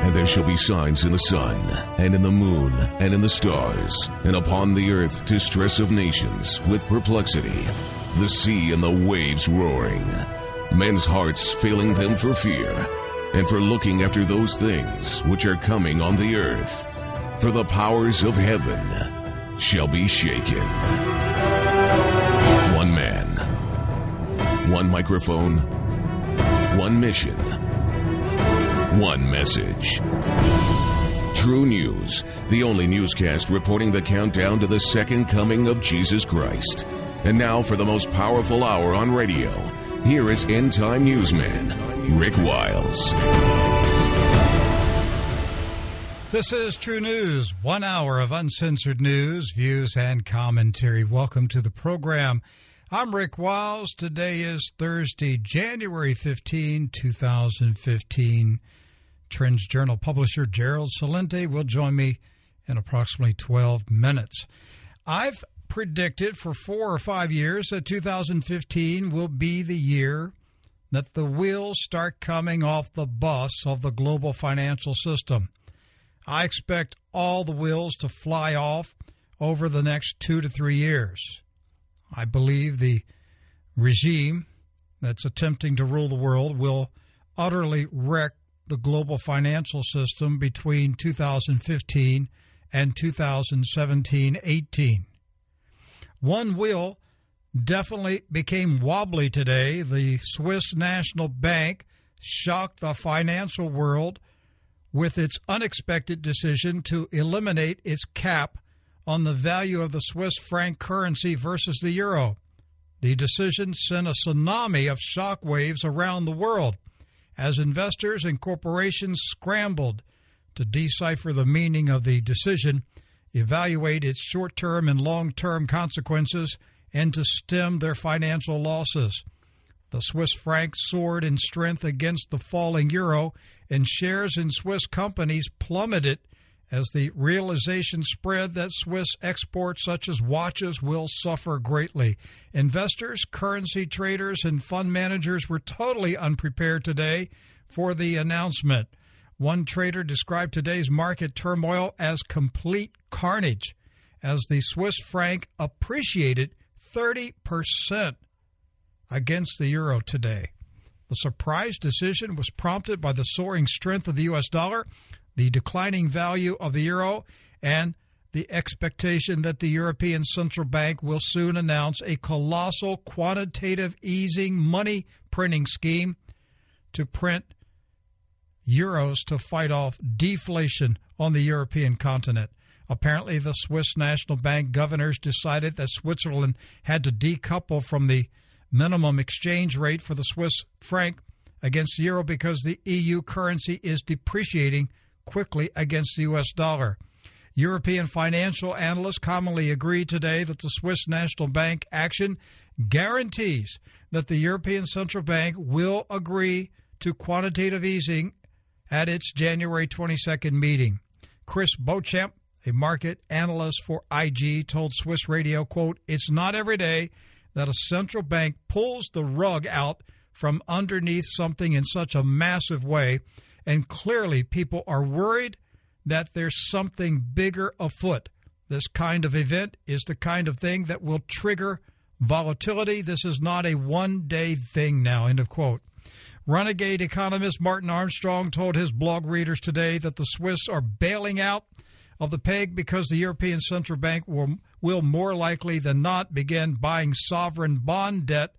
And there shall be signs in the sun, and in the moon, and in the stars, and upon the earth distress of nations, with perplexity, the sea and the waves roaring, men's hearts failing them for fear, and for looking after those things which are coming on the earth. For the powers of heaven shall be shaken. One man, one microphone, one mission, one message. True News, the only newscast reporting the countdown to the second coming of Jesus Christ. And now for the most powerful hour on radio, here is End Time Newsman, Rick Wiles. This is True News, 1 hour of uncensored news, views, and commentary. Welcome to the program. I'm Rick Wiles. Today is Thursday, January 15, 2015. TrendsJournal publisher Gerald Celente will join me in approximately 12 minutes. I've predicted for 4 or 5 years that 2015 will be the year that the wheels start coming off the bus of the global financial system. I expect all the wheels to fly off over the next 2 to 3 years. I believe the regime that's attempting to rule the world will utterly wreck the global financial system between 2015 and 2017-18. One wheel definitely became wobbly today. The Swiss National Bank shocked the financial world with its unexpected decision to eliminate its cap on the value of the Swiss franc currency versus the euro. The decision sent a tsunami of shockwaves around the world as investors and corporations scrambled to decipher the meaning of the decision, evaluate its short-term and long-term consequences, and to stem their financial losses. The Swiss franc soared in strength against the falling euro, and shares in Swiss companies plummeted as the realization spread that Swiss exports such as watches will suffer greatly. Investors, currency traders, and fund managers were totally unprepared today for the announcement. One trader described today's market turmoil as complete carnage, as the Swiss franc appreciated 30% against the euro today. The surprise decision was prompted by the soaring strength of the U.S. dollar, the declining value of the euro, and the expectation that the European Central Bank will soon announce a colossal quantitative easing money printing scheme to print euros to fight off deflation on the European continent. Apparently, the Swiss National Bank governors decided that Switzerland had to decouple from the minimum exchange rate for the Swiss franc against the euro because the EU currency is depreciating quickly against the U.S. dollar. European financial analysts commonly agree today that the Swiss National Bank action guarantees that the European Central Bank will agree to quantitative easing at its January 22nd meeting. Chris Beauchamp, a market analyst for IG, told Swiss Radio, quote, "It's not every day that a central bank pulls the rug out from underneath something in such a massive way, and clearly people are worried that there's something bigger afoot. This kind of event is the kind of thing that will trigger volatility. This is not a one-day thing now," end of quote. Renegade economist Martin Armstrong told his blog readers today that the Swiss are bailing out of the peg because the European Central Bank will more likely than not begin buying sovereign bond debt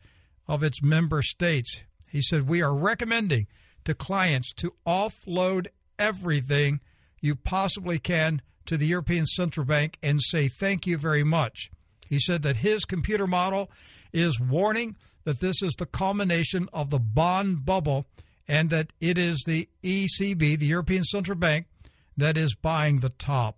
of its member states. He said, "We are recommending to clients to offload everything you possibly can to the European Central Bank and say thank you very much." He said that his computer model is warning that this is the culmination of the bond bubble and that it is the ECB, the European Central Bank, that is buying the top.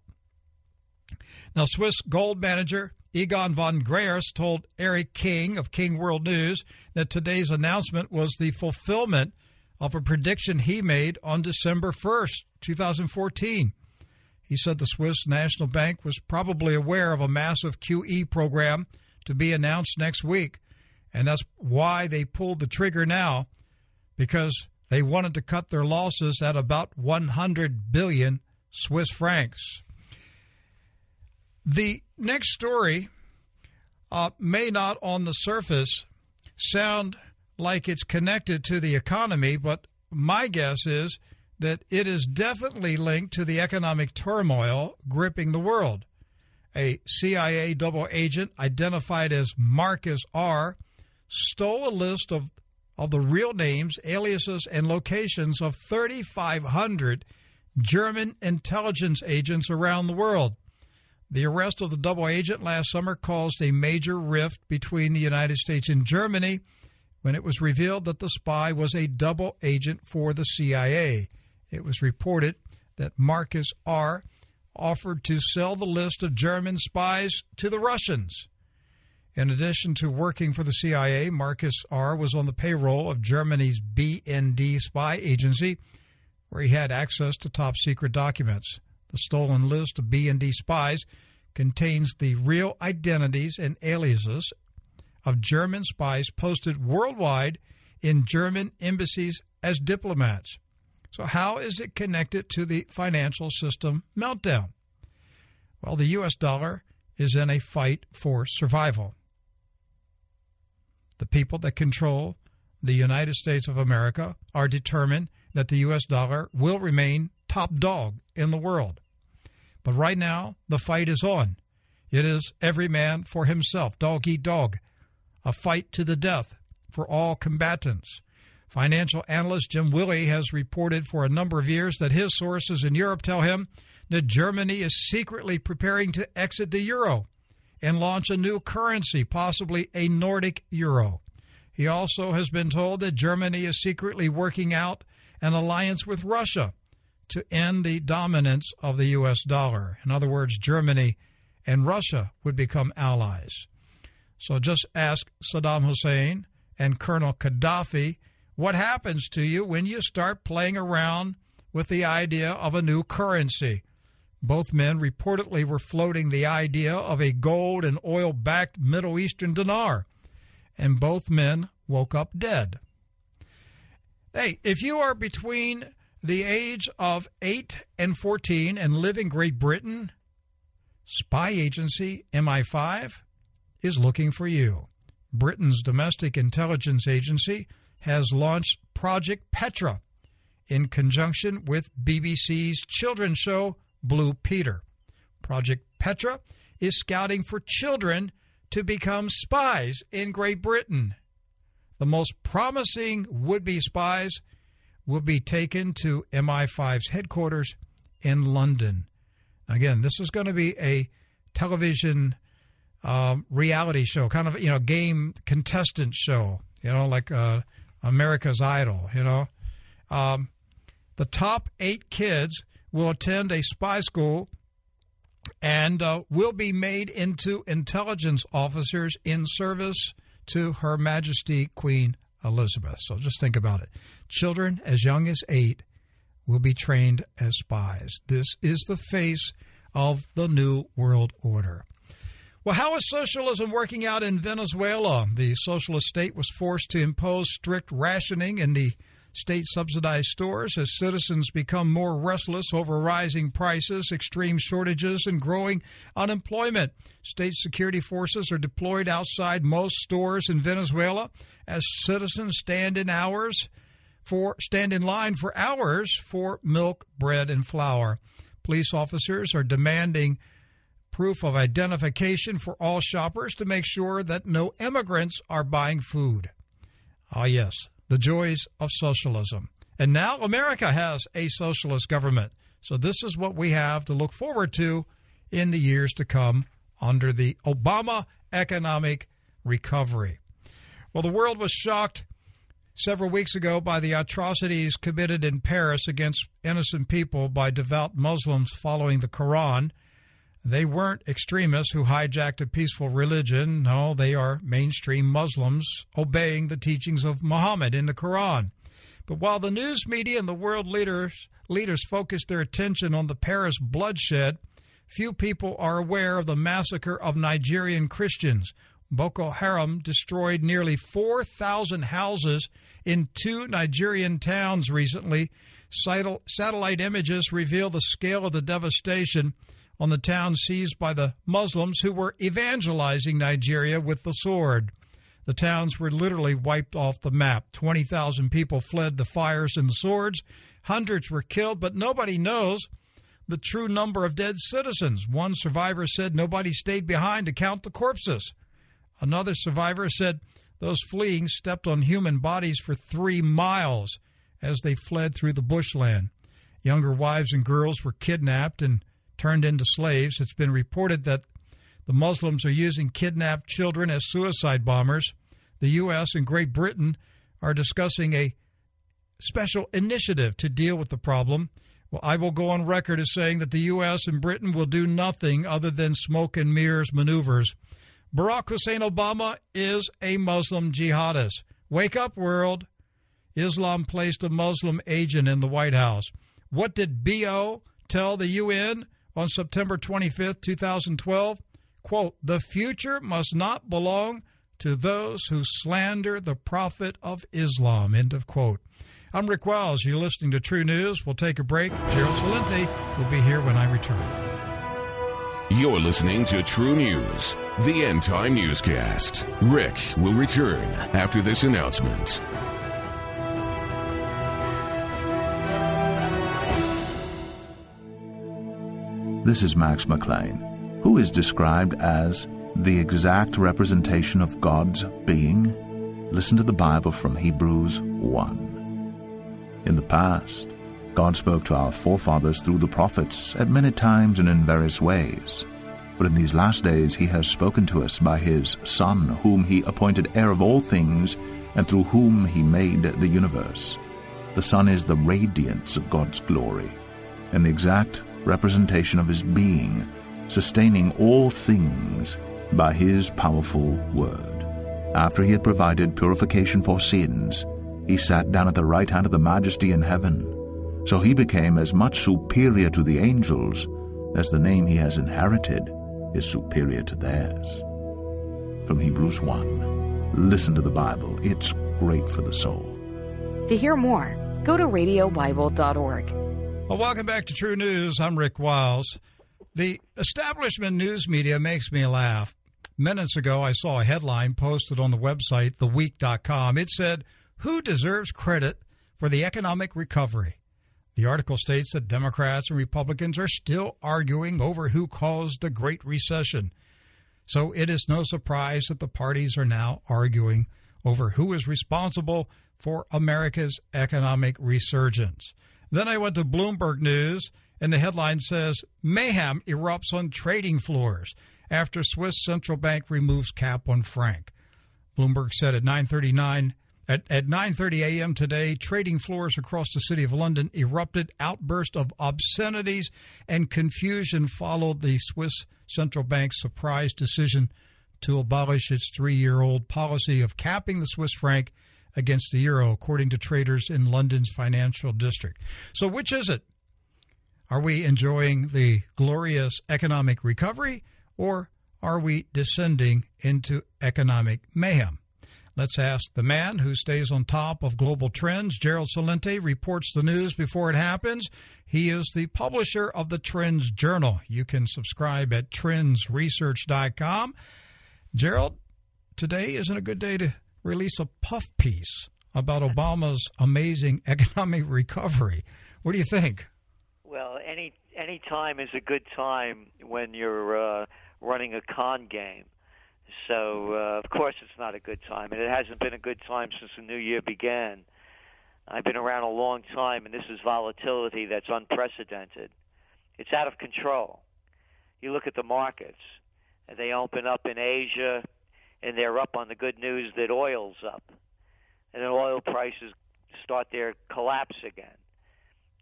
Now, Swiss gold manager Egon von Greyers told Eric King of King World News that today's announcement was the fulfillment of a prediction he made on December 1st, 2014. He said the Swiss National Bank was probably aware of a massive QE program to be announced next week, and that's why they pulled the trigger now, because They wanted to cut their losses at about 100 billion Swiss francs. The next story may not on the surface sound like it's connected to the economy, but my guess is that it is definitely linked to the economic turmoil gripping the world. A CIA double agent identified as Marcus R. stole a list of the real names, aliases, and locations of 3,500 German intelligence agents around the world. The arrest of the double agent last summer caused a major rift between the United States and Germany when it was revealed that the spy was a double agent for the CIA. It was reported that Marcus R. offered to sell the list of German spies to the Russians. In addition to working for the CIA, Marcus R. was on the payroll of Germany's BND spy agency, where he had access to top-secret documents. The stolen list of BND spies contains the real identities and aliases of German spies posted worldwide in German embassies as diplomats. So how is it connected to the financial system meltdown? Well, the U.S. dollar is in a fight for survival. The people that control the United States of America are determined that the U.S. dollar will remain top dog in the world. But right now, the fight is on. It is every man for himself, dog eat dog, a fight to the death for all combatants. Financial analyst Jim Willey has reported for a number of years that his sources in Europe tell him that Germany is secretly preparing to exit the euro and launch a new currency, possibly a Nordic euro. He also has been told that Germany is secretly working out an alliance with Russia to end the dominance of the U.S. dollar. In other words, Germany and Russia would become allies. So just ask Saddam Hussein and Colonel Gaddafi what happens to you when you start playing around with the idea of a new currency. Both men reportedly were floating the idea of a gold and oil-backed Middle Eastern dinar, and both men woke up dead. Hey, if you are between the age of 8 and 14 and live in Great Britain, spy agency MI5 is looking for you. Britain's domestic intelligence agency has launched Project Petra in conjunction with BBC's children's show Blue Peter. Project Petra is scouting for children to become spies in Great Britain. The most promising would-be spies will be taken to MI5's headquarters in London. Again, this is going to be a television reality show, kind of, game contestant show, like America's Idol, The top 8 kids will attend a spy school and will be made into intelligence officers in service to Her Majesty Queen Elizabeth. So just think about it. Children as young as 8 will be trained as spies. This is the face of the New World Order. Well, how is socialism working out in Venezuela? The socialist state was forced to impose strict rationing in the state-subsidized stores as citizens become more restless over rising prices, extreme shortages, and growing unemployment. State security forces are deployed outside most stores in Venezuela as citizens stand in line for hours for milk, bread, and flour. Police officers are demanding proof of identification for all shoppers to make sure that no immigrants are buying food. Ah, yes, the joys of socialism. And now America has a socialist government. So this is what we have to look forward to in the years to come under the Obama economic recovery. Well, the world was shocked several weeks ago by the atrocities committed in Paris against innocent people by devout Muslims following the Quran. They weren't extremists who hijacked a peaceful religion. No, they are mainstream Muslims obeying the teachings of Muhammad in the Quran. But while the news media and the world leaders focused their attention on the Paris bloodshed, few people are aware of the massacre of Nigerian Christians. Boko Haram destroyed nearly 4,000 houses in 2 Nigerian towns recently. Satellite images reveal the scale of the devastation on the towns seized by the Muslims who were evangelizing Nigeria with the sword. The towns were literally wiped off the map. 20,000 people fled the fires and the swords. Hundreds were killed, but nobody knows the true number of dead citizens. One survivor said nobody stayed behind to count the corpses. Another survivor said those fleeing stepped on human bodies for 3 miles as they fled through the bushland. Younger wives and girls were kidnapped and turned into slaves. It's been reported that the Muslims are using kidnapped children as suicide bombers. The U.S. and Great Britain are discussing a special initiative to deal with the problem. Well, I will go on record as saying that the U.S. and Britain will do nothing other than smoke and mirrors maneuvers. Barack Hussein Obama is a Muslim jihadist. Wake up, world. Islam placed a Muslim agent in the White House. What did BO tell the UN on September 25th, 2012? Quote, "The future must not belong to those who slander the Prophet of Islam." End of quote. I'm Rick Wells. You're listening to True News. We'll take a break. Gerald Celente will be here when I return. You're listening to True News, the End Time Newscast. Rick will return after this announcement. This is Max McLean, who is described as the exact representation of God's being. Listen to the Bible from Hebrews 1. In the past, God spoke to our forefathers through the prophets at many times and in various ways. But in these last days he has spoken to us by his Son, whom he appointed heir of all things, and through whom he made the universe. The Son is the radiance of God's glory, and the exact representation of his being, sustaining all things by his powerful word. After he had provided purification for sins, he sat down at the right hand of the Majesty in heaven. So he became as much superior to the angels as the name he has inherited is superior to theirs. From Hebrews 1. Listen to the Bible. It's great for the soul. To hear more, go to radiobible.org. Well, welcome back to True News. I'm Rick Wiles. The establishment news media makes me laugh. Minutes ago, I saw a headline posted on the website, theweek.com. It said, "Who deserves credit for the economic recovery?" The article states that Democrats and Republicans are still arguing over who caused the Great Recession. So it is no surprise that the parties are now arguing over who is responsible for America's economic resurgence. Then I went to Bloomberg News, and the headline says, "Mayhem erupts on trading floors after Swiss central bank removes cap on franc." Bloomberg said at 9:30 a.m. today, trading floors across the city of London erupted. Outburst of obscenities and confusion followed the Swiss central bank's surprise decision to abolish its 3-year-old policy of capping the Swiss franc against the euro, according to traders in London's financial district. So which is it? Are we enjoying the glorious economic recovery, or are we descending into economic mayhem? Let's ask the man who stays on top of global trends. Gerald Celente reports the news before it happens. He is the publisher of the TrendsJournal. You can subscribe at TrendsResearch.com. Gerald, today isn't a good day to release a puff piece about Obama's amazing economic recovery. What do you think? Well, any time is a good time when you're running a con game. So, of course, it's not a good time, and it hasn't been a good time since the new year began. I've been around a long time, and this is volatility that's unprecedented. It's out of control. You look at the markets, and they open up in Asia, and they're up on the good news that oil's up. And then oil prices start their collapse again.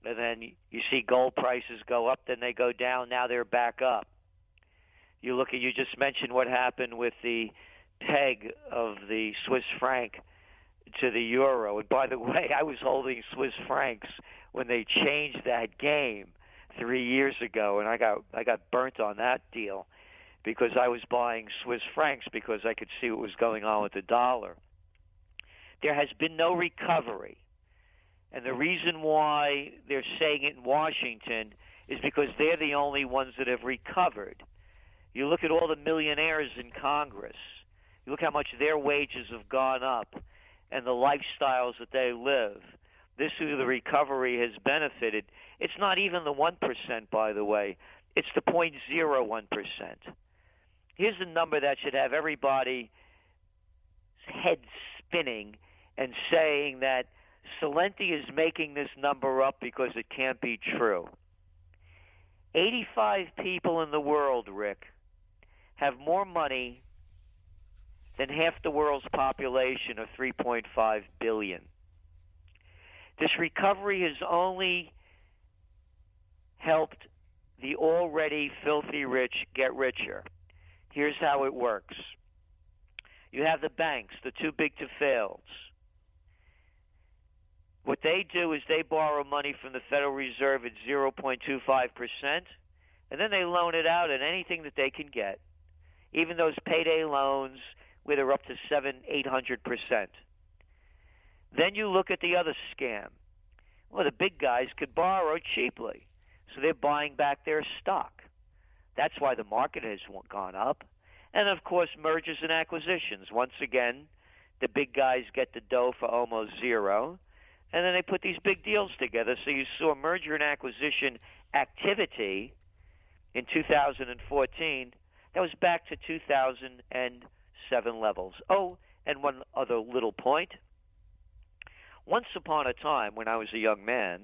And then you see gold prices go up, then they go down, now they're back up. You just mentioned what happened with the peg of the Swiss franc to the euro. And by the way, I was holding Swiss francs when they changed that game 3 years ago, and I got burnt on that deal because I was buying Swiss francs because I could see what was going on with the dollar. There has been no recovery. And the reason why they're saying it in Washington is because they're the only ones that have recovered. You look at all the millionaires in Congress. You look how much their wages have gone up and the lifestyles that they live. This is who the recovery has benefited. It's not even the 1%, by the way. It's the 0.01%. Here's the number that should have everybody's head spinning and saying that Celente is making this number up because it can't be true. 85 people in the world, Rick, have more money than half the world's population of 3.5 billion. This recovery has only helped the already filthy rich get richer. Here's how it works. You have the banks, the too big to fails. What they do is they borrow money from the Federal Reserve at 0.25%, and then they loan it out at anything that they can get, even those payday loans where they're up to 700-800%. Then you look at the other scam. Well, the big guys could borrow cheaply, so they're buying back their stock. That's why the market has gone up. And, of course, mergers and acquisitions. Once again, the big guys get the dough for almost zero, and then they put these big deals together. So you saw merger and acquisition activity in 2014. That was back to 2007 levels. Oh, and one other little point. Once upon a time, when I was a young man,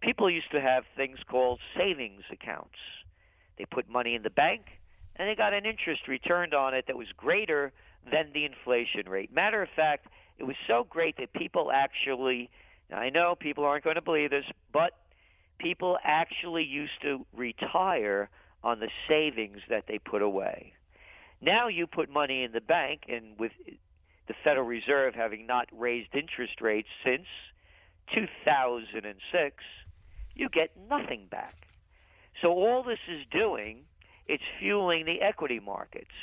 people used to have things called savings accounts. They put money in the bank, and they got an interest returned on it that was greater than the inflation rate. Matter of fact, it was so great that people actually, I know people aren't going to believe this, but people actually used to retire on the savings that they put away. Now you put money in the bank, and with the Federal Reserve having not raised interest rates since 2006, you get nothing back. So all this is doing, it's fueling the equity markets.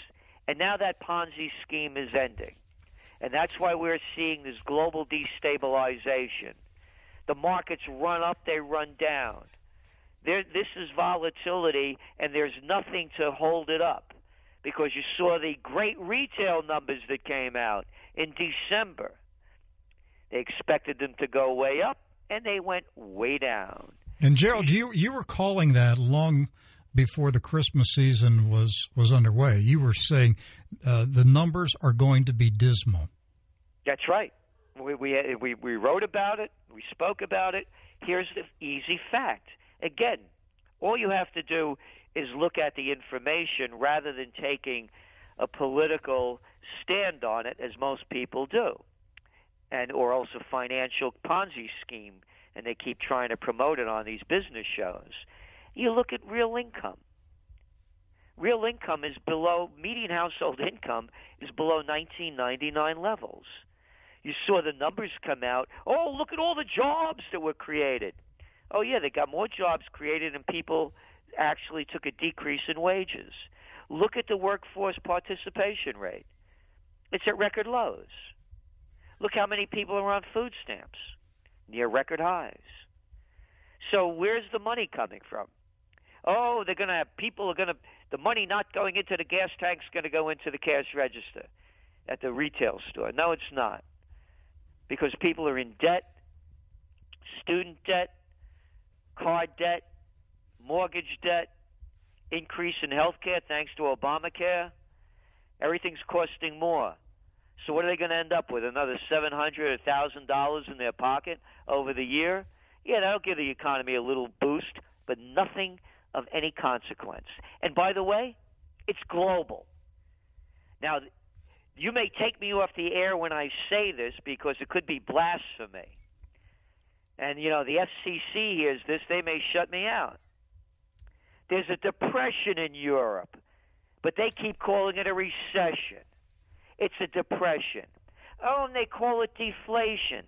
And now that Ponzi scheme is ending. And that's why we're seeing this global destabilization. The markets run up, they run down. This is volatility, and there's nothing to hold it up. Because you saw the great retail numbers that came out in December. They expected them to go way up, and they went way down. And Gerald, you were calling that long before the Christmas season was underway. You were saying the numbers are going to be dismal. That's right. We wrote about it. We spoke about it. Here's the easy fact. Again, all you have to do is look at the information rather than taking a political stand on it, as most people do, and or also financial Ponzi scheme, and they keep trying to promote it on these business shows. You look at real income. Real income is below, median household income is below 1999 levels. You saw the numbers come out. Oh, look at all the jobs that were created. Oh, yeah, they got more jobs created and people actually took a decrease in wages. Look at the workforce participation rate. It's at record lows. Look how many people are on food stamps, near record highs. So where's the money coming from? Oh, they're going to have people are going to, the money not going into the gas tank's going to go into the cash register at the retail store. No, it's not. Because people are in debt, student debt, car debt, mortgage debt, increase in health care thanks to Obamacare. Everything's costing more. So what are they going to end up with? Another $700 or $1,000 in their pocket over the year? Yeah, that'll give the economy a little boost, but nothing of any consequence. And by the way, it's global. Now, you may take me off the air when I say this because it could be blasphemy. And, you know, the FCC hears this, they may shut me out. There's a depression in Europe, but they keep calling it a recession. It's a depression. Oh, and they call it deflation.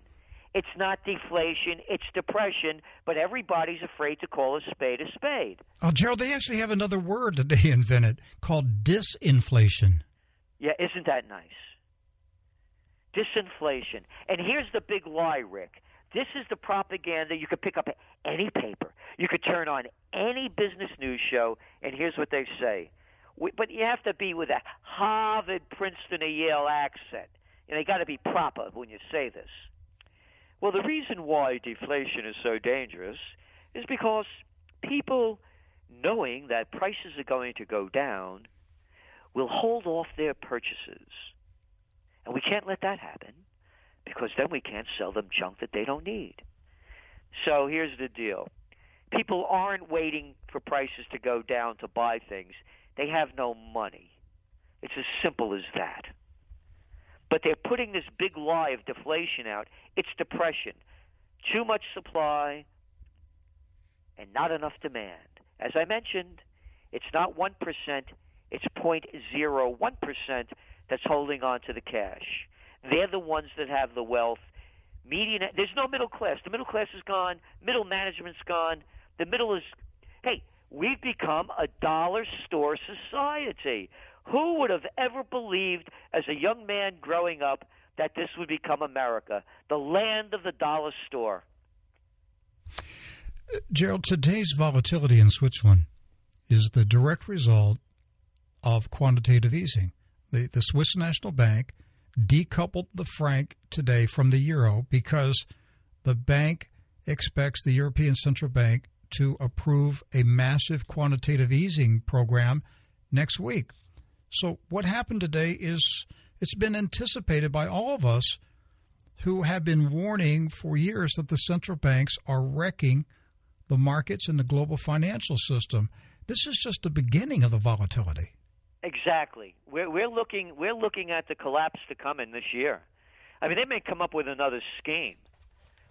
It's not deflation, it's depression, but everybody's afraid to call a spade a spade. Oh, Gerald, they actually have another word that they invented called disinflation. Yeah, isn't that nice? Disinflation. And here's the big lie, Rick. This is the propaganda. You could pick up any paper. You could turn on any business news show, and here's what they say. But you have to be with a Harvard, Princeton, or Yale accent. And they got to be proper when you say this. Well, the reason why deflation is so dangerous is because people, knowing that prices are going to go down, will hold off their purchases. And we can't let that happen because then we can't sell them junk that they don't need. So here's the deal. People aren't waiting for prices to go down to buy things. They have no money. It's as simple as that. But they're putting this big lie of deflation out. It's depression. Too much supply and not enough demand. As I mentioned, it's not 1%, it's 0.01% that's holding on to the cash. They're the ones that have the wealth. There's no middle class. The middle class is gone. Middle management's gone. The middle is, hey, we've become a dollar store society. Who would have ever believed as a young man growing up that this would become America, the land of the dollar store? Gerald, today's volatility in Switzerland is the direct result of quantitative easing. The Swiss National Bank decoupled the franc today from the euro because the bank expects the European Central Bank to approve a massive quantitative easing program next week. So what happened today is it's been anticipated by all of us who have been warning for years that the central banks are wrecking the markets and the global financial system. This is just the beginning of the volatility. Exactly. We're looking at the collapse to come in this year. I mean, they may come up with another scheme,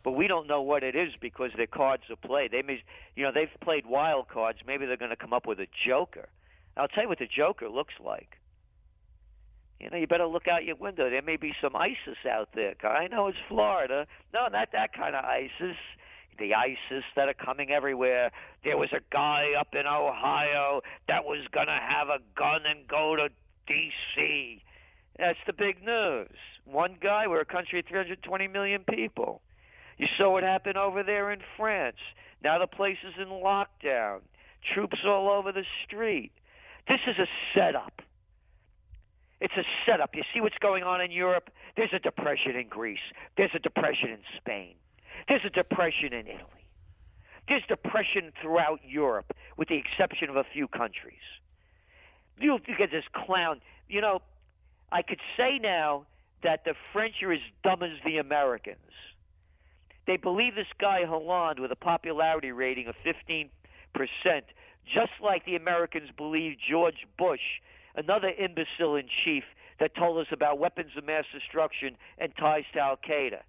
but we don't know what it is because their cards are played. They've played wild cards. Maybe they're going to come up with a joker. I'll tell you what the joker looks like. You better look out your window. There may be some ISIS out there. I know it's Florida. No, not that kind of ISIS. The ISIS that are coming everywhere. There was a guy up in Ohio that was going to have a gun and go to D.C. That's the big news. One guy, we're a country of 320 million people. You saw what happened over there in France. Now the place is in lockdown. Troops all over the street. This is a setup. It's a setup. You see what's going on in Europe? There's a depression in Greece. There's a depression in Spain. There's a depression in Italy. There's depression throughout Europe, with the exception of a few countries. You get this clown. I could say now that the French are as dumb as the Americans. They believe this guy Hollande with a popularity rating of 15%, just like the Americans believe George Bush, another imbecile in chief that told us about weapons of mass destruction and ties to Al-Qaeda,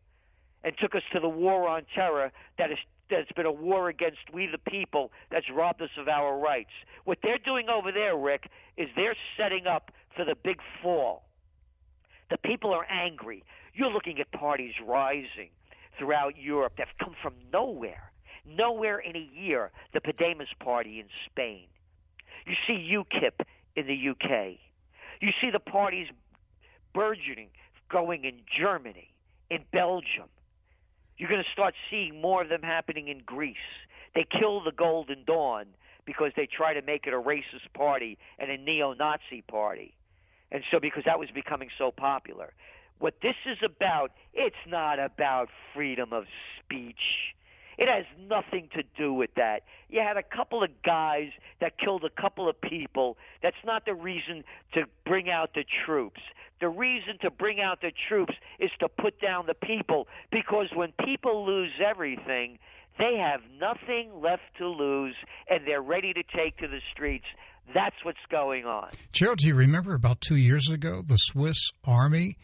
and took us to the war on terror that's been a war against we the people that's robbed us of our rights. What they're doing over there, Rick, is they're setting up for the big fall. The people are angry. You're looking at parties rising throughout Europe that have come from nowhere in a year. The Podemos party in Spain. You see UKIP in the UK. You see the parties burgeoning, going in Germany, in Belgium. You're going to start seeing more of them happening in Greece. They kill the Golden Dawn because they try to make it a racist party and a neo-Nazi party. And so because that was becoming so popular. What this is about, it's not about freedom of speech. It has nothing to do with that. You had a couple of guys that killed a couple of people. That's not the reason to bring out the troops. The reason to bring out the troops is to put down the people, because when people lose everything, they have nothing left to lose, and they're ready to take to the streets. That's what's going on. Gerald, do you remember about 2 years ago, the Swiss Army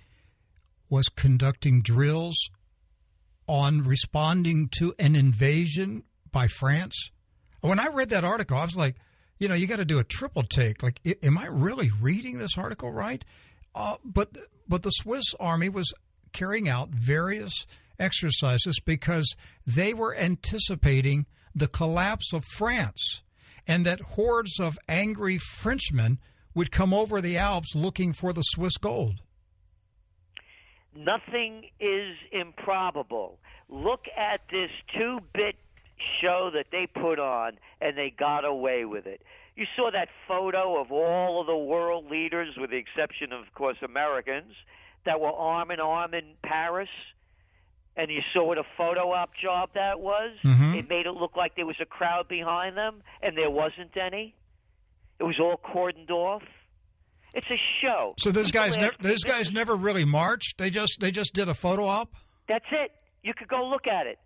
was conducting drills on responding to an invasion by France? When I read that article, I was like, you got to do a triple take. Like, am I really reading this article right? But the Swiss Army was carrying out various exercises because they were anticipating the collapse of France and that hordes of angry Frenchmen would come over the Alps looking for the Swiss gold. Nothing is improbable. Look at this 2-bit show that they put on, and they got away with it. You saw that photo of all of the world leaders, with the exception of course, Americans, that were arm in arm in Paris. And you saw what a photo op job that was. Mm-hmm. It made it look like there was a crowd behind them, and there wasn't any. It was all cordoned off. It's a show. So those guys never really marched. They just did a photo op. That's it. You could go look at it.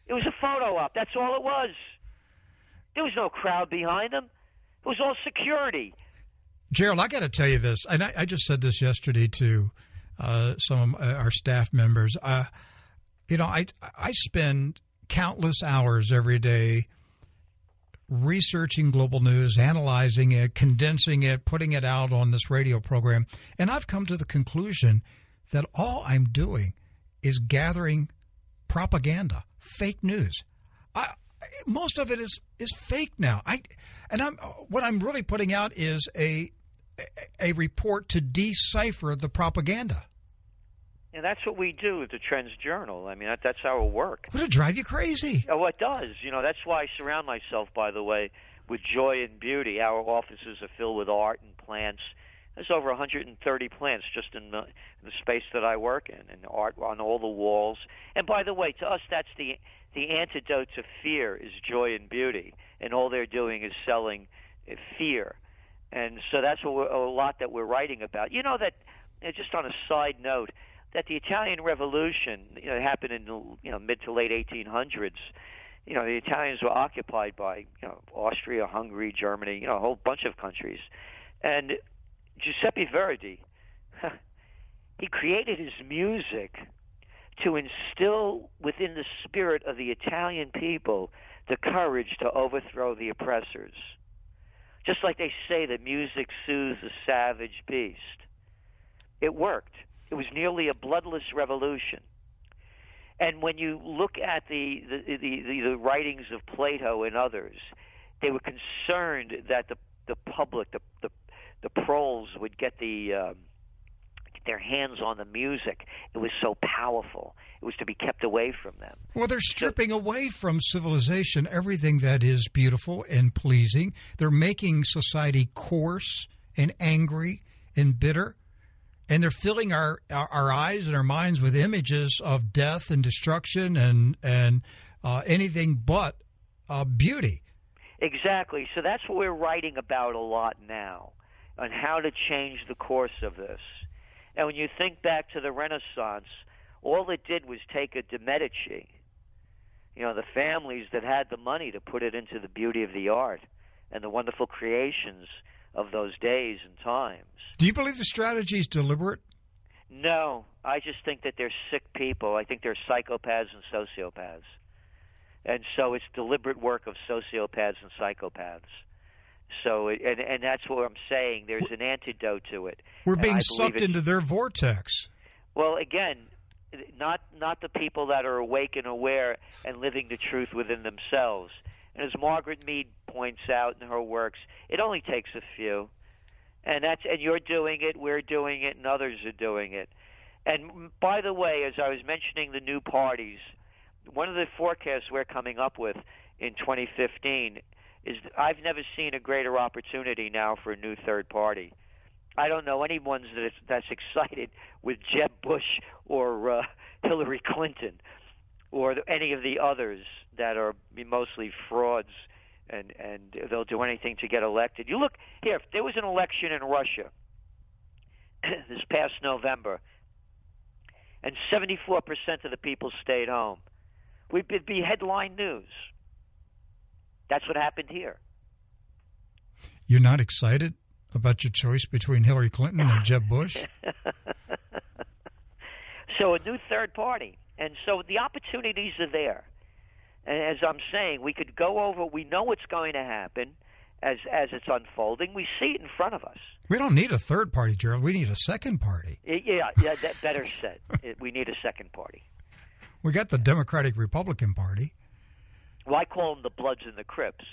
It was a photo op. That's all it was. There was no crowd behind them. It was all security. Gerald, I got to tell you this, and I just said this yesterday to some of our staff members. I spend countless hours every day researching global news, analyzing it, condensing it, putting it out on this radio program, and I've come to the conclusion that all I'm doing is gathering propaganda, fake news. Most of it is fake now. What I'm really putting out is a report to decipher the propaganda. And that's what we do at the TrendsJournal. I mean, that's our work. Would it drive you crazy? Oh, it does. That's why I surround myself, by the way, with joy and beauty. Our offices are filled with art and plants. There's over 130 plants just in the space that I work in, and art on all the walls. And by the way, to us, that's the antidote to fear is joy and beauty, and all they're doing is selling fear. And so that's a lot that we're writing about. You know that, just on a side note, that the Italian Revolution happened in the mid to late 1800s. The Italians were occupied by Austria, Hungary, Germany, a whole bunch of countries. And Giuseppe Verdi, he created his music to instill within the spirit of the Italian people the courage to overthrow the oppressors. Just like they say that music soothes the savage beast. It worked. It was nearly a bloodless revolution. And when you look at the writings of Plato and others, they were concerned that the public, the proles, would get their hands on the music. It was so powerful. It was to be kept away from them. Well, they're stripping away from civilization everything that is beautiful and pleasing. They're making society coarse and angry and bitter. And they're filling our eyes and our minds with images of death and destruction and anything but beauty. Exactly. So that's what we're writing about a lot now, on how to change the course of this. And when you think back to the Renaissance, all it did was take a de Medici, the families that had the money to put it into the beauty of the art and the wonderful creations of those days and times. Do you believe the strategy is deliberate? No, I just think that they're sick people. I think they're psychopaths and sociopaths. And so it's deliberate work of sociopaths and psychopaths. So, and that's what I'm saying. There's an antidote to it. We're being sucked into their vortex. Well, again, not the people that are awake and aware and living the truth within themselves. And as Margaret Mead points out in her works, it only takes a few. And you're doing it, we're doing it, and others are doing it. And by the way, as I was mentioning the new parties, one of the forecasts we're coming up with in 2015 is I've never seen a greater opportunity now for a new third party. I don't know anyone that's excited with Jeb Bush or Hillary Clinton or any of the others that are mostly frauds and they'll do anything to get elected. You look here, if there was an election in Russia this past November and 74% of the people stayed home, it'd be headline news. That's what happened here. You're not excited about your choice between Hillary Clinton and Jeb Bush? So a new third party. And so the opportunities are there. And as I'm saying, we could go over, we know what's going to happen, as it's unfolding. We see it in front of us. We don't need a third party, Gerald. We need a second party. Yeah, that better said. We need a second party. We got the Democratic-Republican Party. Well, I call them the Bloods and the Crips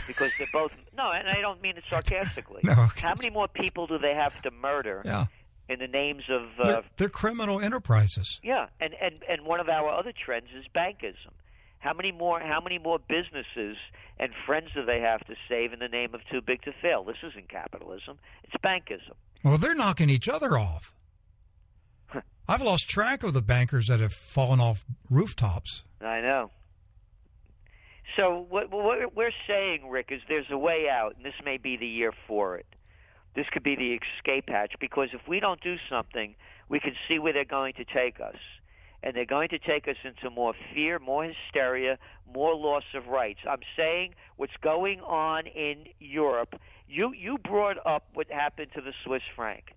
because they're both. No, and I don't mean it sarcastically. No, okay. How many more people do they have to murder in the names of? They're criminal enterprises. Yeah, and one of our other trends is bankism. How many more businesses and friends do they have to save in the name of too big to fail? This isn't capitalism; it's bankism. Well, they're knocking each other off. I've lost track of the bankers that have fallen off rooftops. I know. So what we're saying, Rick, is there's a way out, and this may be the year for it. This could be the escape hatch, because if we don't do something, we can see where they're going to take us. And they're going to take us into more fear, more hysteria, more loss of rights. I'm saying what's going on in Europe. You brought up what happened to the Swiss franc.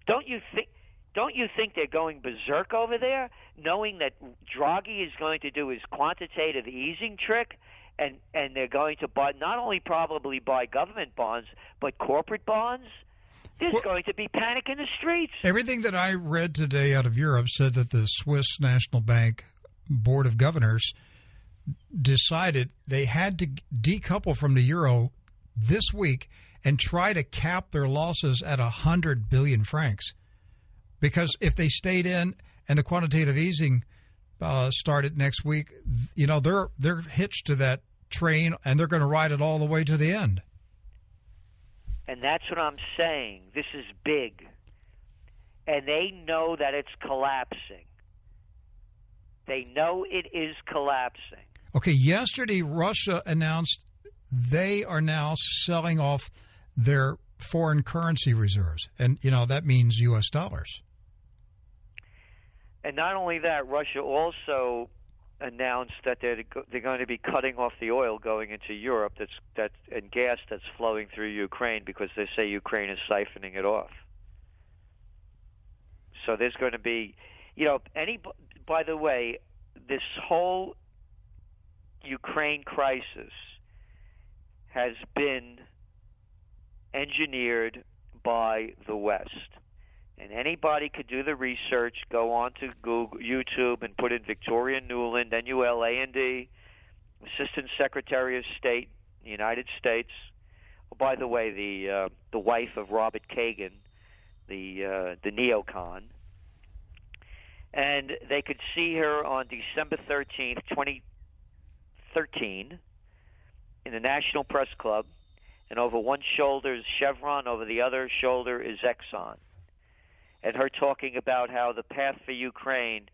Don't you think they're going berserk over there, knowing that Draghi is going to do his quantitative easing trick, and they're going to not only probably buy government bonds, but corporate bonds? There's going to be panic in the streets. Everything that I read today out of Europe said that the Swiss National Bank Board of Governors decided they had to decouple from the euro this week and try to cap their losses at 100 billion francs. Because if they stayed in and the quantitative easing started next week, they're hitched to that train and they're going to ride it all the way to the end. And that's what I'm saying. This is big. And they know that it's collapsing. They know it is collapsing. Okay, yesterday Russia announced they are now selling off their foreign currency reserves. And, that means U.S. dollars. And not only that, Russia also announced that they're going to be cutting off the oil going into Europe and gas that's flowing through Ukraine, because they say Ukraine is siphoning it off. So there's going to be, by the way, this whole Ukraine crisis has been engineered by the West. And anybody could do the research, go on to Google, YouTube, and put in Victoria Nuland, N-U-L-A-N-D, Assistant Secretary of State, United States. Oh, by the way, the wife of Robert Kagan, the neocon. And they could see her on December 13th, 2013, in the National Press Club. And over one shoulder is Chevron, over the other shoulder is Exxon. And her talking about how the path for Ukraine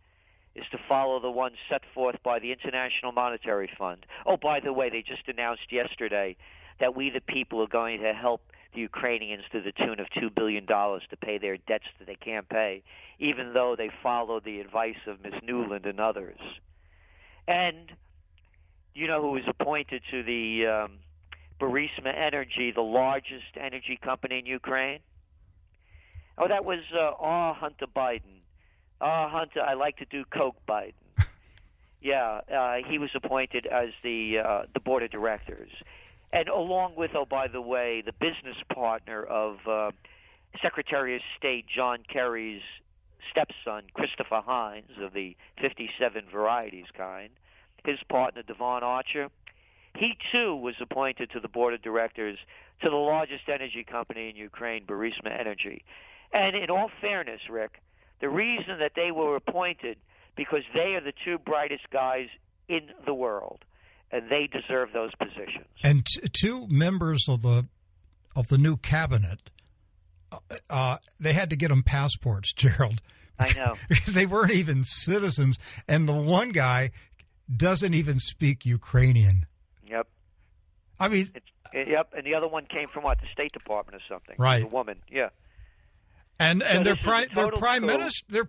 is to follow the one set forth by the International Monetary Fund. Oh, by the way, they just announced yesterday that we the people are going to help the Ukrainians to the tune of $2 billion to pay their debts that they can't pay, even though they follow the advice of Ms. Nuland and others. And you know who was appointed to the Burisma Energy, the largest energy company in Ukraine? Oh, that was Hunter Biden. Hunter, I like to do coke Biden. Yeah, he was appointed as the board of directors. And along with, oh, by the way, the business partner of Secretary of State John Kerry's stepson, Christopher Hines, of the 57 Varieties kind, his partner, Devon Archer, he, too, was appointed to the board of directors to the largest energy company in Ukraine, Burisma Energy. And in all fairness, Rick, the reason that they were appointed, because they are the two brightest guys in the world, and they deserve those positions. And two members of the new cabinet, they had to get them passports, Gerald. I know. Because they weren't even citizens, and the one guy doesn't even speak Ukrainian. Yep. I mean... Yep, and the other one came from, what, the State Department or something. Right. A woman, yeah. And their prime minister,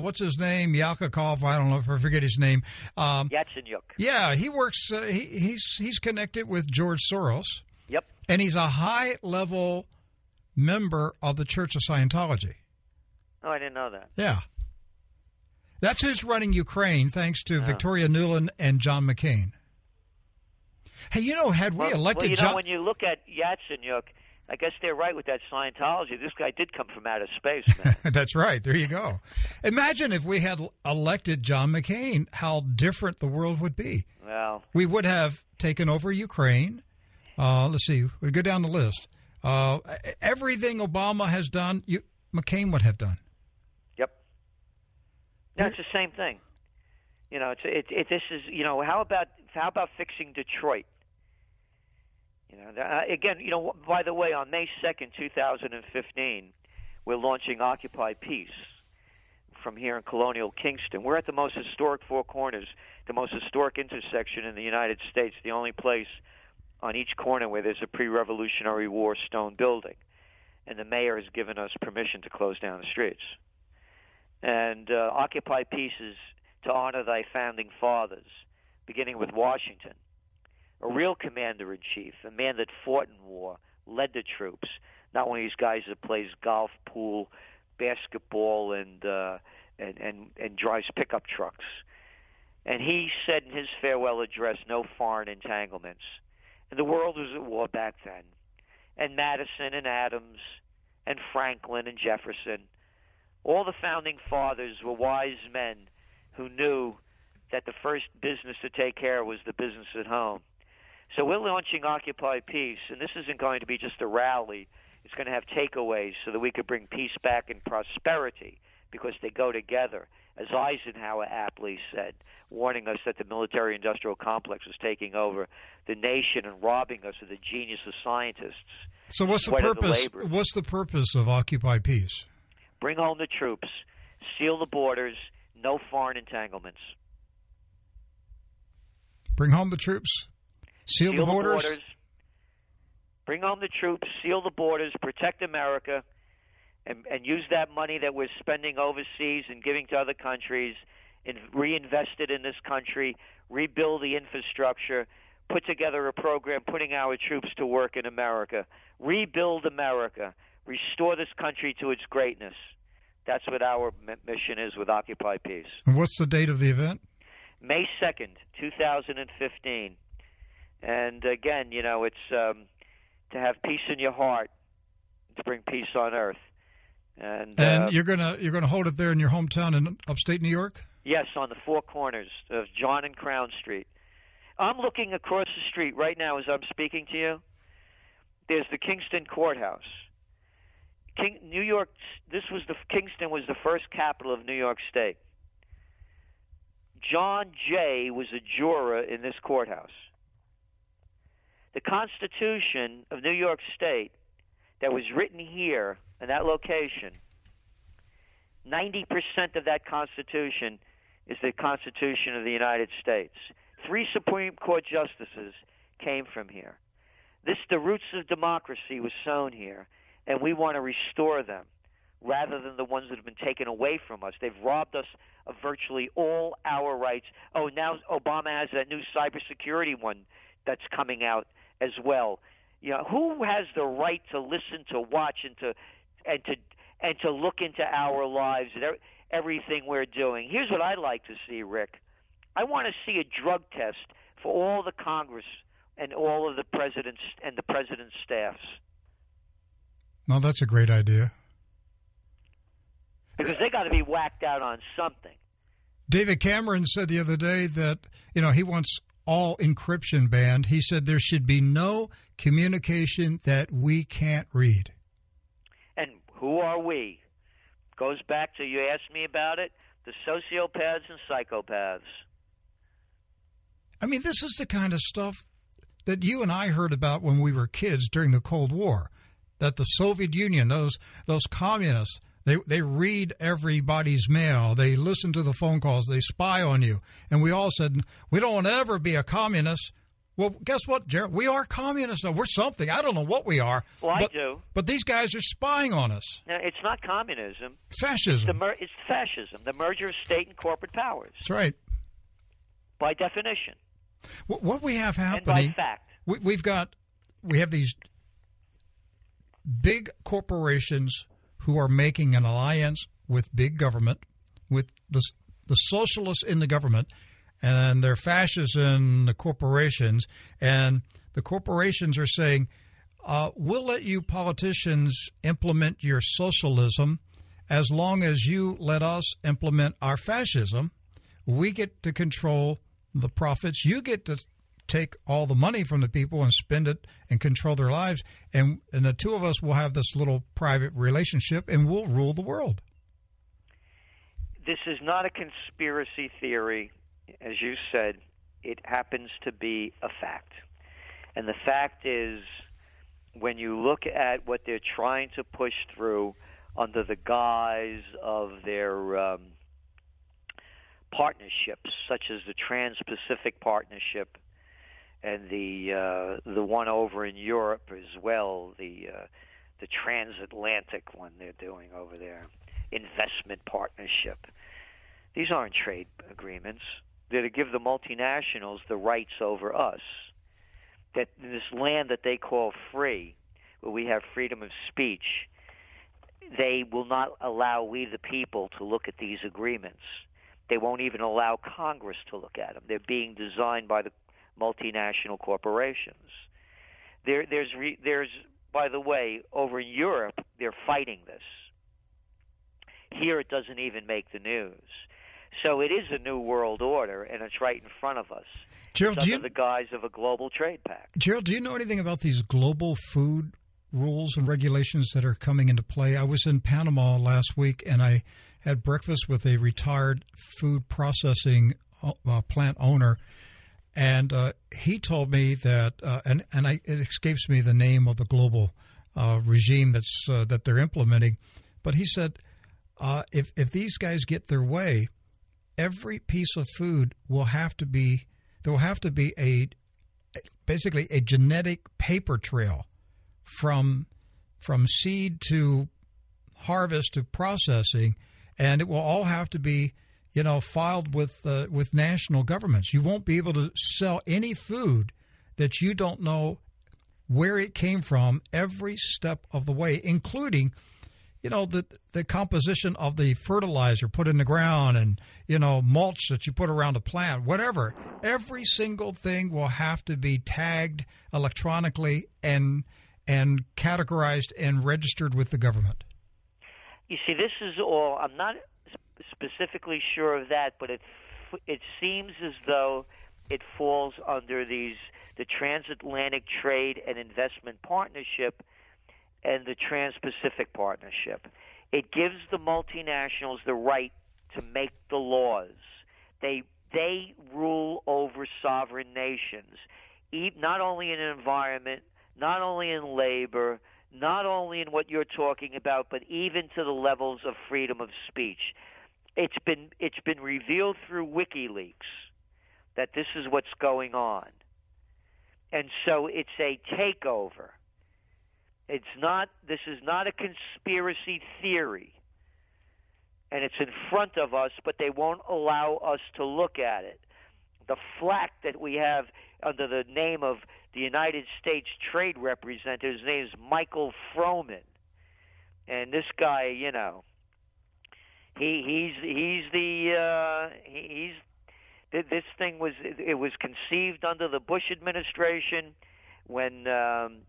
what's his name? Yakakov, I don't know if I forget his name. Yatsenyuk. Yeah, he works. He's connected with George Soros. Yep. And he's a high level member of the Church of Scientology. Oh, I didn't know that. Yeah. That's who's running Ukraine, thanks to Victoria Nuland and John McCain. Hey, had we elected John... when you look at Yatsenyuk, I guess they're right with that Scientology. This guy did come from outer space, man. That's right. There you go. Imagine if we had elected John McCain, how different the world would be. Well, we would have taken over Ukraine. Let's see. We go down the list. Everything Obama has done, McCain would have done. Yep. No, it's the same thing. This is. How about fixing Detroit? Again, by the way, on May 2nd, 2015, we're launching Occupy Peace from here in colonial Kingston. We're at the most historic Four Corners, the most historic intersection in the United States, the only place on each corner where there's a pre-Revolutionary War stone building. And the mayor has given us permission to close down the streets. And Occupy Peace is to honor thy founding fathers, beginning with Washington, a real commander-in-chief, a man that fought in war, led the troops, not one of these guys that plays golf, pool, basketball, and drives pickup trucks. And he said in his farewell address, no foreign entanglements. And the world was at war back then. And Madison and Adams and Franklin and Jefferson, all the founding fathers were wise men who knew that the first business to take care of was the business at home. So we're launching Occupy Peace, and this isn't going to be just a rally. It's going to have takeaways so that we could bring peace back and prosperity, because they go together, as Eisenhower aptly said, warning us that the military-industrial complex was taking over the nation and robbing us of the genius of scientists. So what's the purpose? What's the purpose of Occupy Peace? Bring home the troops, seal the borders, no foreign entanglements. Bring home the troops. Seal the borders. Bring home the troops, seal the borders, protect America, and use that money that we're spending overseas and giving to other countries and reinvest it in this country, rebuild the infrastructure, put together a program putting our troops to work in America, rebuild America, restore this country to its greatness. That's what our mission is with Occupy Peace. And what's the date of the event? May 2nd, 2015. And again, it's to have peace in your heart, to bring peace on earth. And you're gonna hold it there in your hometown in upstate New York? Yes, on the Four Corners of John and Crown Street. I'm looking across the street right now as I'm speaking to you. There's the Kingston Courthouse. Kingston was the first capital of New York State. John Jay was a juror in this courthouse. The Constitution of New York State that was written here in that location, 90% of that Constitution is the Constitution of the United States. 3 Supreme Court justices came from here. The roots of democracy was sown here, and we want to restore them rather than the ones that have been taken away from us. They've robbed us of virtually all our rights. Oh, now Obama has that new cybersecurity one that's coming out as well. Who has the right to listen, to watch, and to look into our lives and everything we're doing? Here's what I'd like to see, Rick. I want to see a drug test for all the Congress and all of the presidents and the president's staffs. No, that's a great idea. Because they got to be whacked out on something. David Cameron said the other day that, he wants all encryption banned. He said there should be no communication that we can't read. And who are we? Goes back to, you asked me about it, the sociopaths and psychopaths. I mean, this is the kind of stuff that you and I heard about when we were kids during the Cold War, that the Soviet Union, those communists, they read everybody's mail. They listen to the phone calls. They spy on you. And we all said, we don't want to ever be a communist. Well, guess what, Gerald? We are communists. No, we're something. I don't know what we are. Well, I do. But these guys are spying on us. No, it's not communism. It's fascism. It's fascism, the merger of state and corporate powers. That's right. By definition. What we have happening... And by fact. We have these big corporations who are making an alliance with big government, with the socialists in the government, and they're fascists in the corporations, and the corporations are saying, we'll let you politicians implement your socialism as long as you let us implement our fascism. We get to control the profits. You get to take all the money from the people and spend it and control their lives. And the two of us will have this little private relationship, and we'll rule the world. This is not a conspiracy theory. As you said, it happens to be a fact. And the fact is, when you look at what they're trying to push through under the guise of their partnerships, such as the Trans-Pacific Partnership and the one over in Europe as well, the transatlantic one they're doing over there, investment partnership. These aren't trade agreements. They're to give the multinationals the rights over us. That this land that they call free, where we have freedom of speech, they will not allow we the people to look at these agreements. They won't even allow Congress to look at them. They're being designed by the multinational corporations. There's by the way, over in Europe, they're fighting this. Here it doesn't even make the news. So it is a new world order, and it's right in front of us. Gerald, it's under the guise of a global trade pact. Gerald, do you know anything about these global food rules and regulations that are coming into play? I was in Panama last week, and I had breakfast with a retired food processing plant owner, and he told me that, it escapes me the name of the global regime that they're implementing, but he said if these guys get their way, every piece of food will have to be basically a genetic paper trail from seed to harvest to processing, and it will all have to be filed with national governments. You won't be able to sell any food that you don't know where it came from every step of the way, including the composition of the fertilizer put in the ground and, mulch that you put around a plant, whatever. Every single thing will have to be tagged electronically and categorized and registered with the government. You see, this is all, I'm not specifically sure of that, but it seems as though it falls under the Transatlantic Trade and Investment Partnership and the Trans-Pacific Partnership. It gives the multinationals the right to make the laws. They rule over sovereign nations, not only in environment, not only in labor, not only in what you're talking about, but even to the levels of freedom of speech. It's been revealed through WikiLeaks that this is what's going on. And so it's a takeover. This is not a conspiracy theory. And it's in front of us, but they won't allow us to look at it. The flack that we have under the name of the United States Trade Representative, his name is Michael Froman. And this guy, this thing was conceived under the Bush administration when and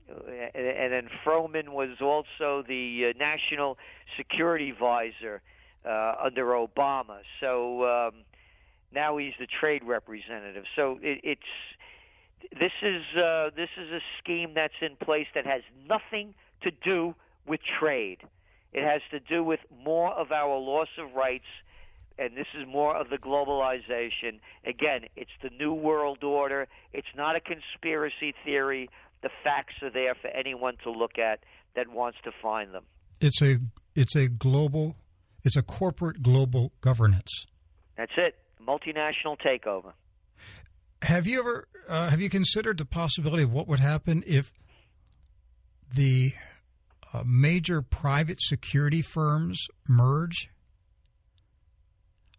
then Froman was also the national security advisor under Obama. So now he's the trade representative. So this is a scheme that's in place that has nothing to do with trade. It has to do with more of our loss of rights, and this is more of the globalization. Again, it's the New World Order. It's not a conspiracy theory. The facts are there for anyone to look at that wants to find them. It's a corporate global governance. That's it. Multinational takeover. Have you considered the possibility of what would happen if the major private security firms merge?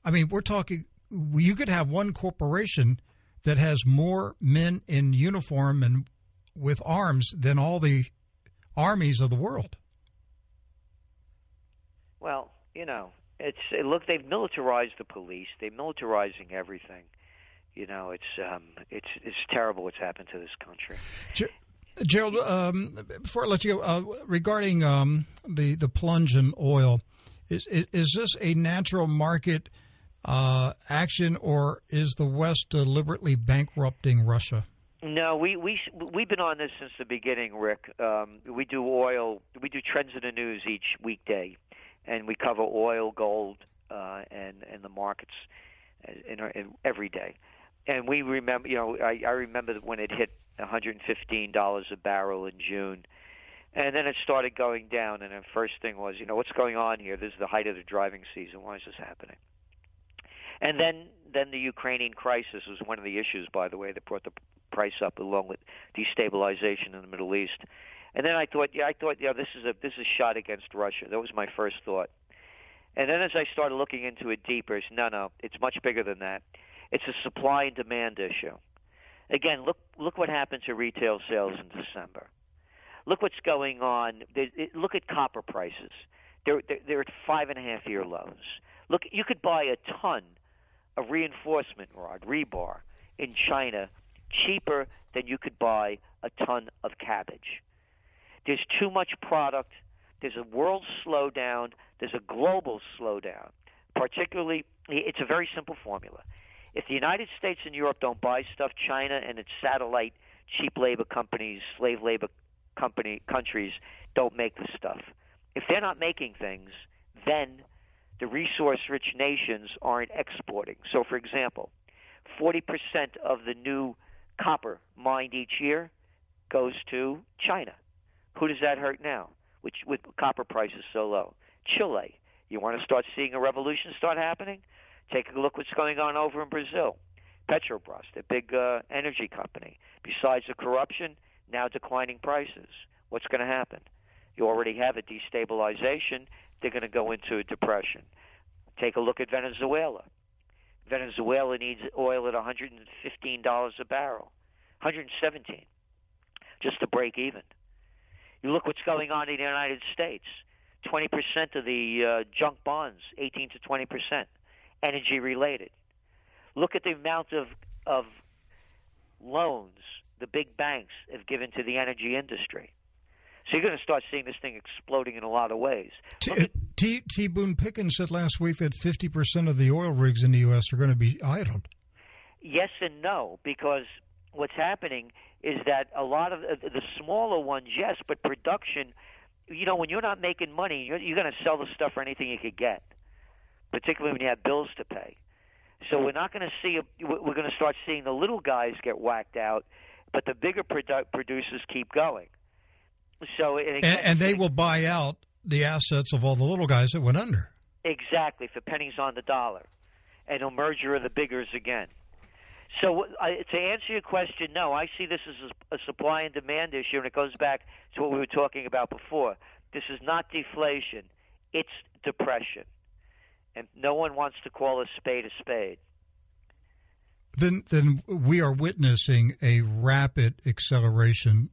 I mean, we're talking, you could have one corporation that has more men in uniform and with arms than all the armies of the world. Well, look, they've militarized the police. They're militarizing everything. It's terrible what's happened to this country. Gerald, before I let you go, regarding the plunge in oil, is this a natural market action, or is the West deliberately bankrupting Russia? No, we've been on this since the beginning, Rick. We do oil. We do Trends in the News each weekday, and we cover oil, gold, and the markets every day. And we remember, I remember when it hit $115 a barrel in June, and then it started going down. And the first thing was, what's going on here? This is the height of the driving season. Why is this happening? And then the Ukrainian crisis was one of the issues, by the way, that brought the price up, along with destabilization in the Middle East. And then I thought, this is a shot against Russia. That was my first thought. And then as I started looking into it deeper, it's no, it's much bigger than that. It's a supply and demand issue. Again, look what happened to retail sales in December. Look what's going on. Look at copper prices. They're at 5.5-year lows. Look, you could buy a ton of reinforcement rod, rebar, in China cheaper than you could buy a ton of cabbage. There's too much product. There's a world slowdown. There's a global slowdown. Particularly, it's a very simple formula. If the United States and Europe don't buy stuff, China and its satellite cheap labor companies, slave labor countries don't make the stuff. If they're not making things, then the resource-rich nations aren't exporting. So, for example, 40% of the new copper mined each year goes to China. Who does that hurt now, with copper prices so low? Chile. You want to start seeing a revolution start happening? Take a look what's going on over in Brazil. Petrobras, the big energy company. Besides the corruption, now declining prices. What's going to happen? You already have a destabilization. They're going to go into a depression. Take a look at Venezuela. Venezuela needs oil at $115 a barrel, $117 just to break even. You look what's going on in the United States. 20% of the junk bonds, 18 to 20%, energy related. Look at the amount of loans the big banks have given to the energy industry. So you're going to start seeing this thing exploding in a lot of ways. T. Boone Pickens said last week that 50% of the oil rigs in the U.S. are going to be idled. Yes and no, because what's happening is that a lot of the smaller ones, yes, but production, when you're not making money, you're going to sell the stuff for anything you could get, particularly when you have bills to pay. So we're not going to see we're going to start seeing the little guys get whacked out, but the bigger producers keep going. So and they will buy out the assets of all the little guys that went under. Exactly, for pennies on the dollar, and a merger of the biggers again. So to answer your question, no, I see this as a supply and demand issue, and it goes back to what we were talking about before. This is not deflation; it's depression, and no one wants to call a spade a spade. Then we are witnessing a rapid acceleration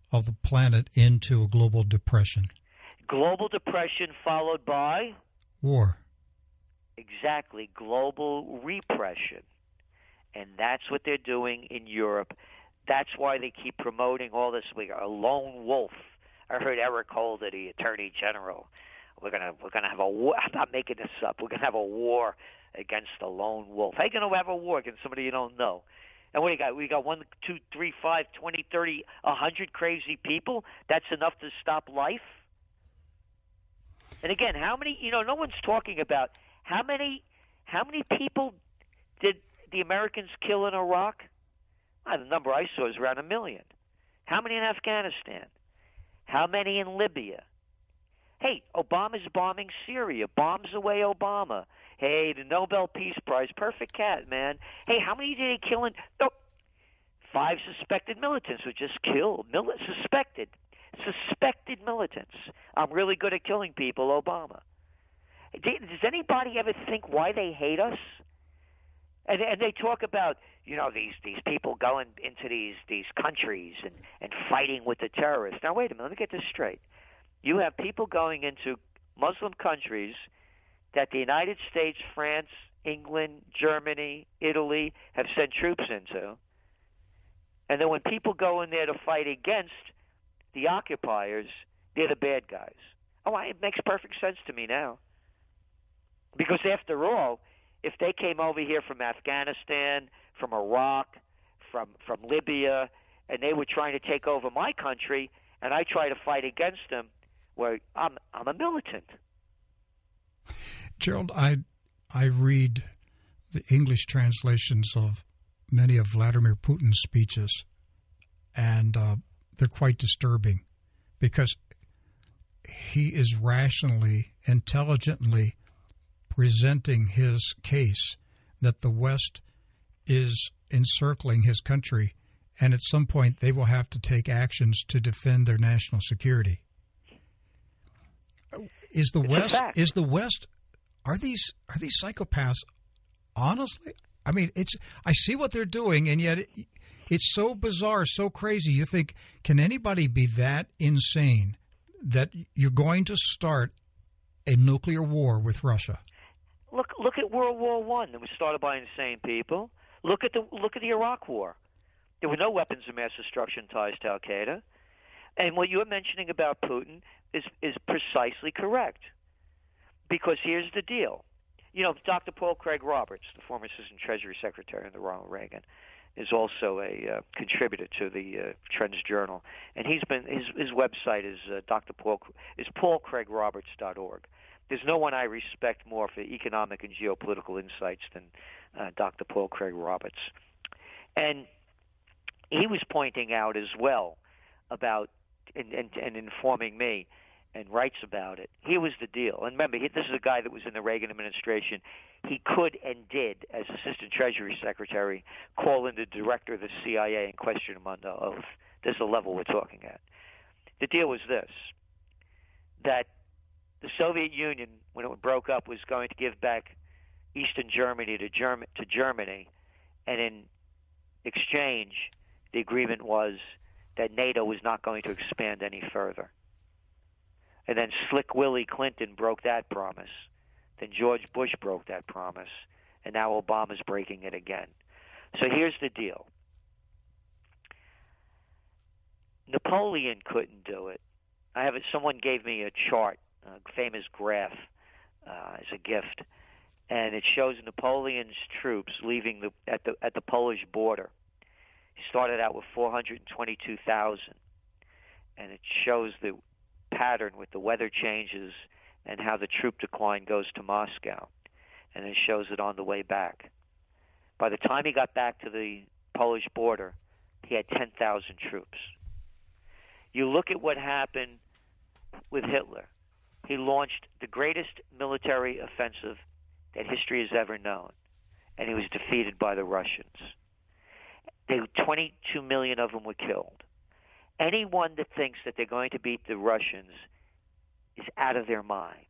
of the planet into a global depression. Global depression followed by? War. Exactly, global repression. And that's what they're doing in Europe. That's why they keep promoting all this. We got a lone wolf. I heard Eric Holder, the Attorney General. We're gonna have a war. I'm not making this up. We're gonna have a war against the lone wolf. How are you gonna have a war against somebody you don't know? And what do you got? We got 1, 2, 3, 5, 20, 30, 100 crazy people. That's enough to stop life. And again, how many? No one's talking about how many people did the Americans kill in Iraq? The number I saw is around 1 million. How many in Afghanistan? How many in Libya? Hey, Obama's bombing Syria. Bombs away Obama. Hey, the Nobel Peace Prize. Perfect cat, man. Hey, how many did he kill in? 5 suspected militants were just killed. Suspected militants. I'm really good at killing people, Obama. Does anybody ever think why they hate us? And they talk about, these people going into these countries and fighting with the terrorists. Now, wait a minute. Let me get this straight. You have people going into Muslim countries that the United States, France, England, Germany, Italy have sent troops into. And then when people go in there to fight against the occupiers, they're the bad guys. It makes perfect sense to me now. Because after all, if they came over here from Afghanistan, from Iraq, from Libya, and they were trying to take over my country, and I try to fight against them, well, I'm a militant. Gerald, I read the English translations of many of Vladimir Putin's speeches, and they're quite disturbing because he is rationally, intelligently presenting his case that the West is encircling his country, and at some point they will have to take actions to defend their national security. Is the West are these psychopaths? Honestly, I mean, I see what they're doing, and yet it's so bizarre, so crazy. You think, can anybody be that insane that you're going to start a nuclear war with Russia? Look at World War I. It was started by insane people. Look at the Iraq War. There were no weapons of mass destruction ties to Al Qaeda. And what you're mentioning about Putin is precisely correct. Because here's the deal. Dr. Paul Craig Roberts, the former Assistant Treasury Secretary under Ronald Reagan, is also a contributor to the TrendsJournal. And his website is paulcraigroberts.org. There's no one I respect more for economic and geopolitical insights than Dr. Paul Craig Roberts. And he was pointing out as well about and informing me and writes about it. Here was the deal. And remember, this is a guy that was in the Reagan administration. He could and did, as Assistant Treasury Secretary, call in the director of the CIA and question him under oath. This is the level we're talking at. The deal was this, that the Soviet Union, when it broke up, was going to give back Eastern Germany to Germany, and in exchange, the agreement was that NATO was not going to expand any further. And then Slick Willie Clinton broke that promise. Then George Bush broke that promise. And now Obama's breaking it again. So here's the deal. Napoleon couldn't do it. Someone gave me a chart, a famous graph, as a gift, and it shows Napoleon's troops leaving at the Polish border. He started out with 422,000, and it shows the pattern with the weather changes and how the troop decline goes to Moscow, and it shows it on the way back. By the time he got back to the Polish border, he had 10,000 troops. You look at what happened with Hitler. He launched the greatest military offensive that history has ever known, and he was defeated by the Russians. 22 million of them were killed. Anyone that thinks that they're going to beat the Russians is out of their mind.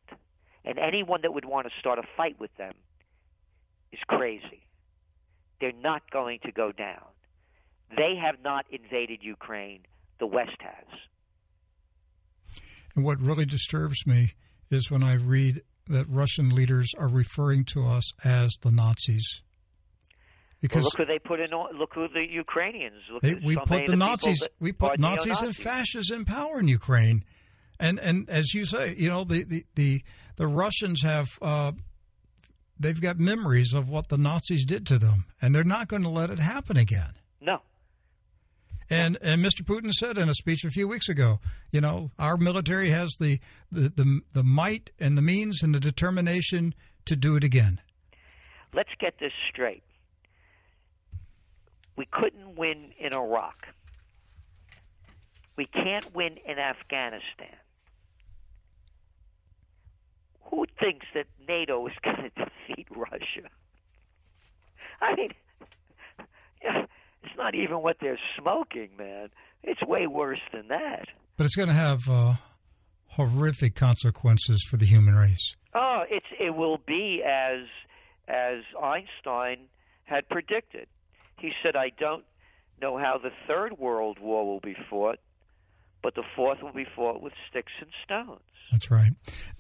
And anyone that would want to start a fight with them is crazy. They're not going to go down. They have not invaded Ukraine. The West has. And what really disturbs me is when I read that Russian leaders are referring to us as the Nazis. Because look who they put in. Look who the Ukrainians. We put the Nazis. We put Nazis and fascists in power in Ukraine, and as you say, the Russians have they've got memories of what the Nazis did to them, and they're not going to let it happen again. No. And Mr. Putin said in a speech a few weeks ago, our military has the might and the means and the determination to do it again. Let's get this straight. We couldn't win in Iraq. We can't win in Afghanistan. Who thinks that NATO is going to defeat Russia? I mean, it's not even what they're smoking, man. It's way worse than that. But it's going to have horrific consequences for the human race. Oh, it will be as Einstein had predicted. He said, I don't know how the Third World War will be fought, but the fourth will be fought with sticks and stones. That's right.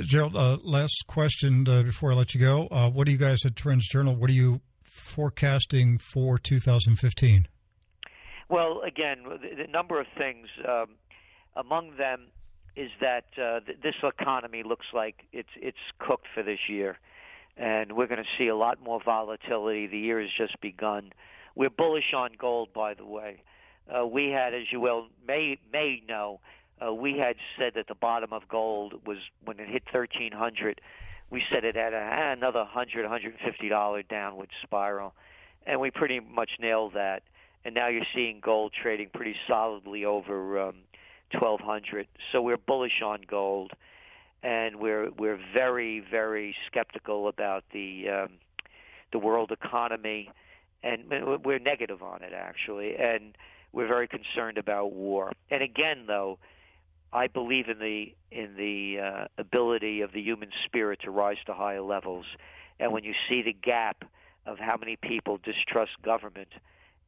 Gerald, last question before I let you go. What do you guys at TrendsJournal, what are you forecasting for 2015? Well, again, the number of things. Among them is that this economy looks like it's cooked for this year, and we're going to see a lot more volatility. The year has just begun. We're bullish on gold, by the way. We had, as you well may know, we had said that the bottom of gold was when it hit 1,300. We said it had another $100, $150 downward spiral, and we pretty much nailed that. And now you're seeing gold trading pretty solidly over 1,200. So we're bullish on gold, and we're very, very skeptical about the world economy, and we're negative on it actually, and we're very concerned about war. And again, though, I believe in the ability of the human spirit to rise to higher levels. And when you see the gap of how many people distrust government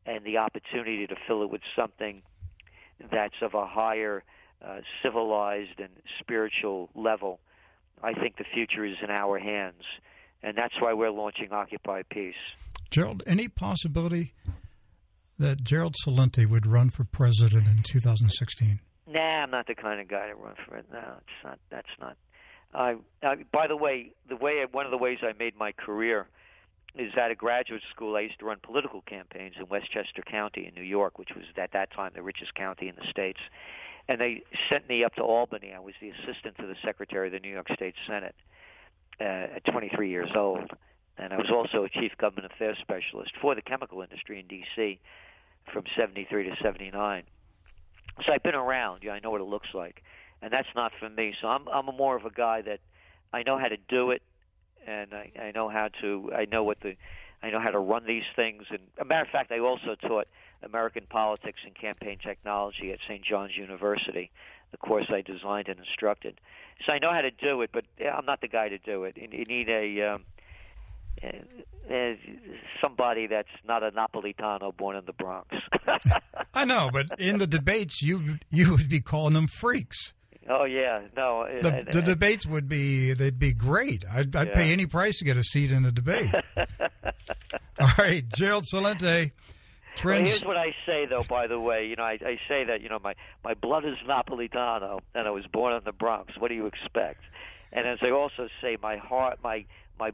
and the opportunity to fill it with something that's of a higher civilized and spiritual level, I think the future is in our hands. And that's why we're launching Occupy Peace. Gerald, any possibility that Gerald Celente would run for president in 2016? Nah, I'm not the kind of guy to run for it. No, it's not. That's not. By the way, one of the ways I made my career is at a graduate school. I used to run political campaigns in Westchester County in New York, which was at that time the richest county in the states. And they sent me up to Albany. I was the assistant to the Secretary of the New York State Senate at 23 years old. And I was also a chief government affairs specialist for the chemical industry in D.C. from 73 to 79. So I've been around. I know what it looks like. And that's not for me. So I'm more of a guy that I know how to do it, and I know how to run these things. And as a matter of fact, I also taught American politics and campaign technology at St. John's University, the course I designed and instructed. So I know how to do it, but I'm not the guy to do it. You need somebody that's not a Napolitano born in the Bronx. I know, but in the debates, you would be calling them freaks. Oh yeah, no. The debates they'd be great. I'd pay any price to get a seat in the debate. All right, Gerald Celente. Well, here's what I say, though. By the way, I say that my blood is Napolitano, and I was born in the Bronx. What do you expect? And as I also say, my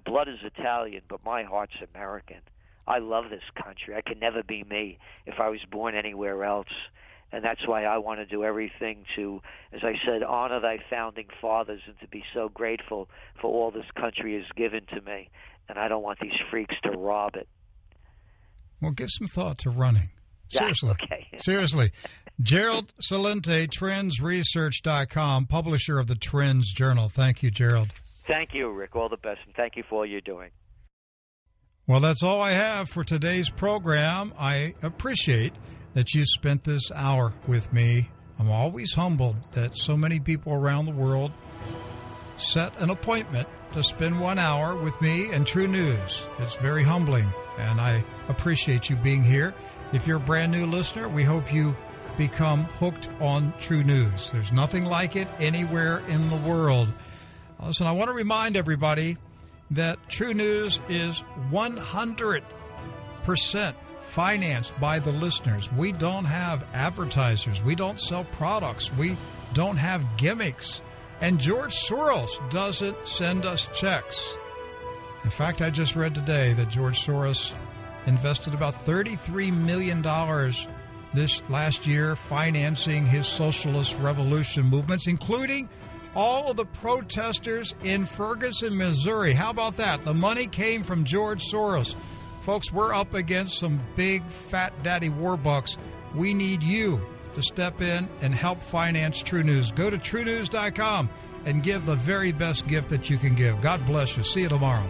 blood is Italian, but my heart's American. I love this country. I could never be me if I was born anywhere else. And that's why I want to do everything to, as I said, honor thy founding fathers and to be so grateful for all this country has given to me. And I don't want these freaks to rob it. Well, give some thought to running. Seriously. Okay. Seriously. Gerald Celente, TrendsResearch.com, publisher of the Trends Journal. Thank you, Gerald. Thank you, Rick. All the best, and thank you for all you're doing. Well, that's all I have for today's program. I appreciate that you spent this hour with me. I'm always humbled that so many people around the world set an appointment to spend 1 hour with me and True News. It's very humbling, and I appreciate you being here. If you're a brand new listener, we hope you become hooked on True News. There's nothing like it anywhere in the world. Listen, I want to remind everybody that True News is 100% financed by the listeners. We don't have advertisers. We don't sell products. We don't have gimmicks. And George Soros doesn't send us checks. In fact, I just read today that George Soros invested about $33 million this last year financing his socialist revolution movements, including all of the protesters in Ferguson, Missouri. How about that? The money came from George Soros. Folks, we're up against some big, fat daddy warbucks. We need you to step in and help finance True News. Go to TrueNews.com and give the very best gift that you can give. God bless you. See you tomorrow.